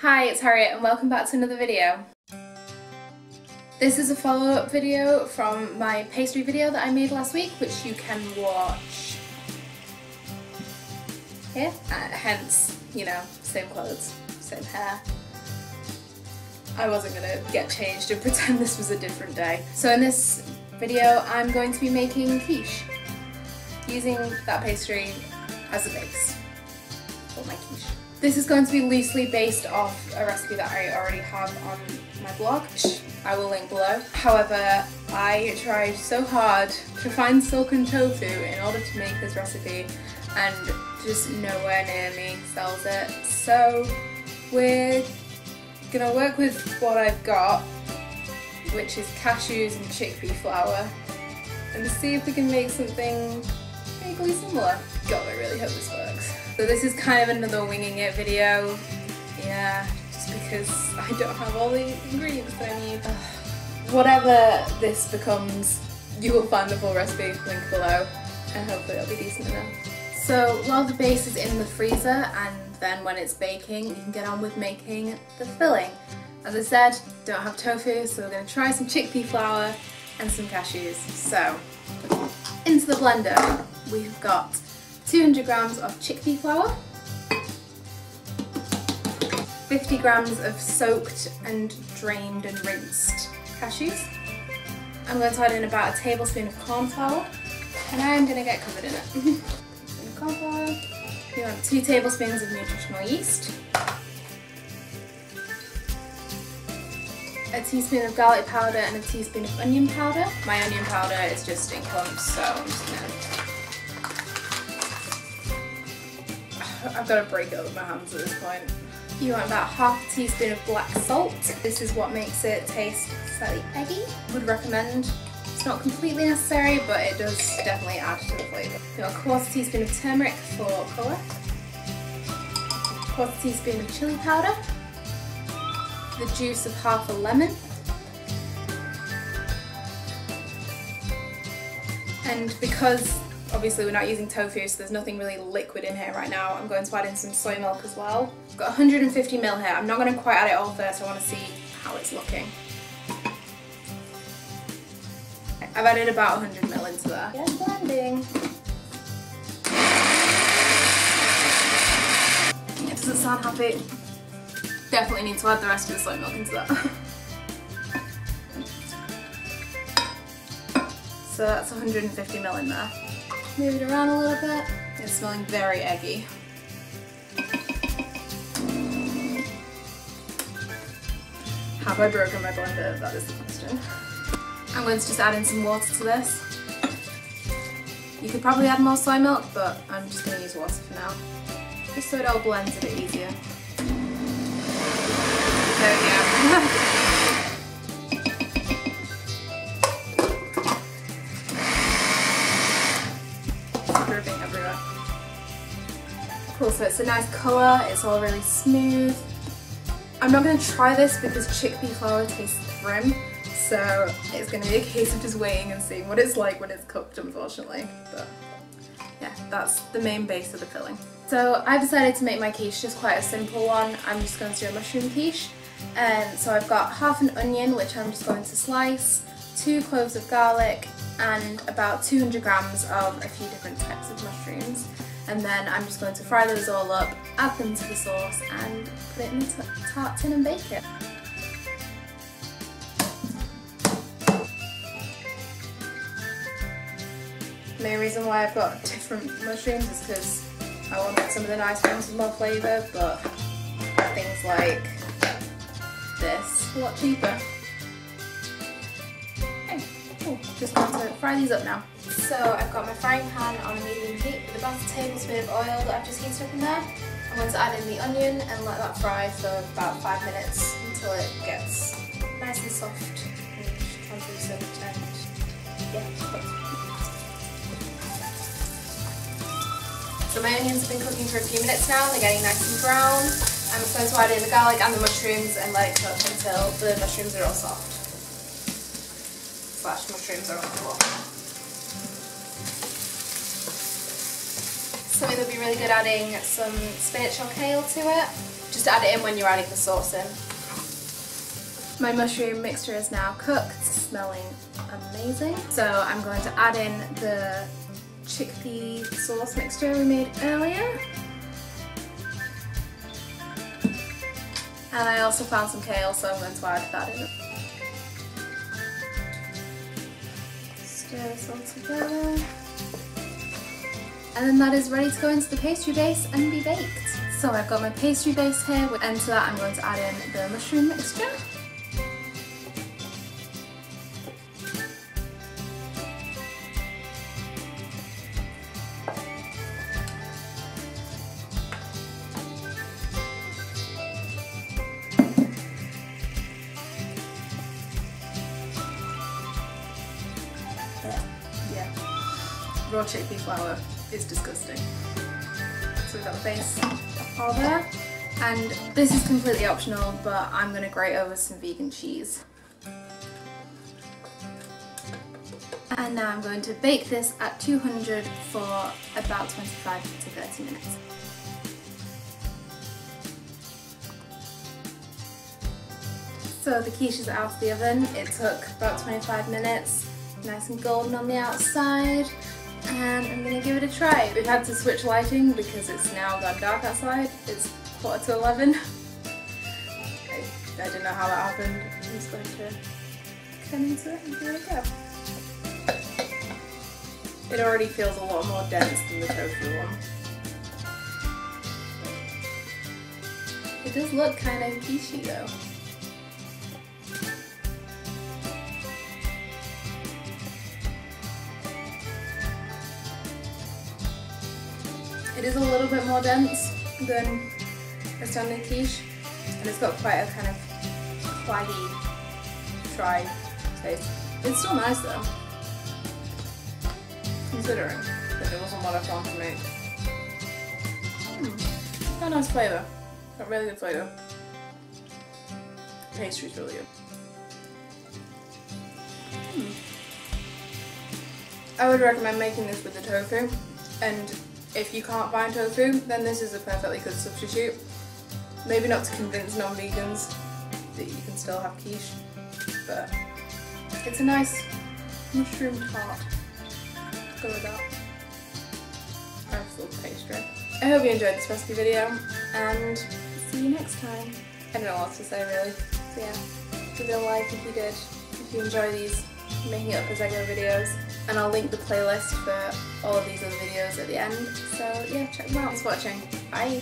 Hi, it's Harriet and welcome back to another video. This is a follow-up video from my pastry video that I made last week, which you can watch here. Hence, you know, same clothes, same hair. I wasn't gonna get changed and pretend this was a different day. So in this video I'm going to be making quiche, using that pastry as a base for my quiche. This is going to be loosely based off a recipe that I already have on my blog, which I will link below. However, I tried so hard to find silken tofu in order to make this recipe and just nowhere near me sells it. So we're gonna work with what I've got, which is cashews and chickpea flour, and see if we can make something vaguely similar. God, I really hope this works. So this is kind of another winging it video, yeah, just because I don't have all the ingredients that I need. Whatever this becomes, you will find the full recipe link below, and hopefully it'll be decent enough. So while the base is in the freezer, and then when it's baking, you can get on with making the filling. As I said, don't have tofu, so we're going to try some chickpea flour and some cashews. So, into the blender, we've got 200 grams of chickpea flour, 50 grams of soaked and drained and rinsed cashews. I'm going to add in about a tablespoon of corn flour, and I'm going to get covered in it. Tablespoon of corn flour. You want 2 tablespoons of nutritional yeast, a teaspoon of garlic powder and a teaspoon of onion powder. My onion powder is just in clumps, so I'm just gonna... I've got to break it with my hands at this point. You want about half a teaspoon of black salt. This is what makes it taste slightly eggy. Would recommend. It's not completely necessary, but it does definitely add to the flavour. You want a quarter teaspoon of turmeric for colour, quarter teaspoon of chilli powder, the juice of half a lemon, and because obviously we're not using tofu, so there's nothing really liquid in here right now, I'm going to add in some soy milk as well. I've got 150 ml here. I'm not going to quite add it all first, I want to see how it's looking. I've added about 100 ml into there. Yeah, blending. It doesn't sound happy. Definitely need to add the rest of the soy milk into that. So that's 150 ml in there. Move it around a little bit. It's smelling very eggy. Have I broken my blender? That is the question. I'm going to just add in some water to this. You could probably add more soy milk, but I'm just going to use water for now. Just so it all blends a bit easier. There we go. Dripping everywhere. Cool, so it's a nice colour, it's all really smooth. I'm not going to try this because chickpea flour tastes grim, so it's going to be a case of just waiting and seeing what it's like when it's cooked, unfortunately. But yeah, that's the main base of the filling. So I've decided to make my quiche just quite a simple one. I'm just going to do a mushroom quiche. And so I've got half an onion, which I'm just going to slice, 2 cloves of garlic, and about 200 grams of a few different types of mushrooms. And then I'm just going to fry those all up, add them to the sauce, and put it in the tart tin and bake it. The main reason why I've got different mushrooms is because I want some of the nice ones with more flavour, but things like this a lot cheaper. Okay, cool. Just going to fry these up now. So I've got my frying pan on a medium heat with about a tablespoon of oil that I've just heated up in there. I'm going to add in the onion and let that fry for about 5 minutes until it gets nice and soft and translucent and yeah. So my onions have been cooking for a few minutes now, they're getting nice and brown. I'm just going to add in the garlic and the mushrooms and let it cook until the mushrooms are all soft. / mushrooms are on the floor. Something that would be really good adding some spinach or kale to it, Just add it in when you're adding the sauce in. My mushroom mixture is now cooked, smelling amazing. So I'm going to add in the chickpea sauce mixture we made earlier. And I also found some kale, so I'm going to add that in. Stir this all together. And then that is ready to go into the pastry base and be baked. So I've got my pastry base here, and to that I'm going to add in the mushroom mixture. Yeah, raw chickpea flour is disgusting. So we've got the base all there, and this is completely optional, but I'm going to grate over some vegan cheese. And now I'm going to bake this at 200 for about 25 to 30 minutes. So the quiche is out of the oven. It took about 25 minutes, nice and golden on the outside, and I'm going to give it a try. We've had to switch lighting because it's now gone dark outside. It's 11:15. I don't know how that happened. I'm just going to come into it and give it a go. It already feels a lot more dense than the tofu one. It does look kind of quichey though. It is a little bit more dense than a standard quiche, and it's got quite a kind of claggy, dry taste. It's still nice though, considering that it wasn't what I planned to make. Got a nice flavour, got really good flavour. The pastry's really good. I would recommend making this with the tofu, and if you can't find tofu, then this is a perfectly good substitute. Maybe not to convince non-vegans that you can still have quiche, but it's a nice mushroom tart. Go with that. I just love pastry. I hope you enjoyed this recipe video, and see you next time. I don't know what else to say really. So yeah, give it a like if you did. If you enjoy these, I'm making it up as regular videos. And I'll link the playlist for all of these other videos at the end. So yeah, check them out. Thanks for watching. Bye!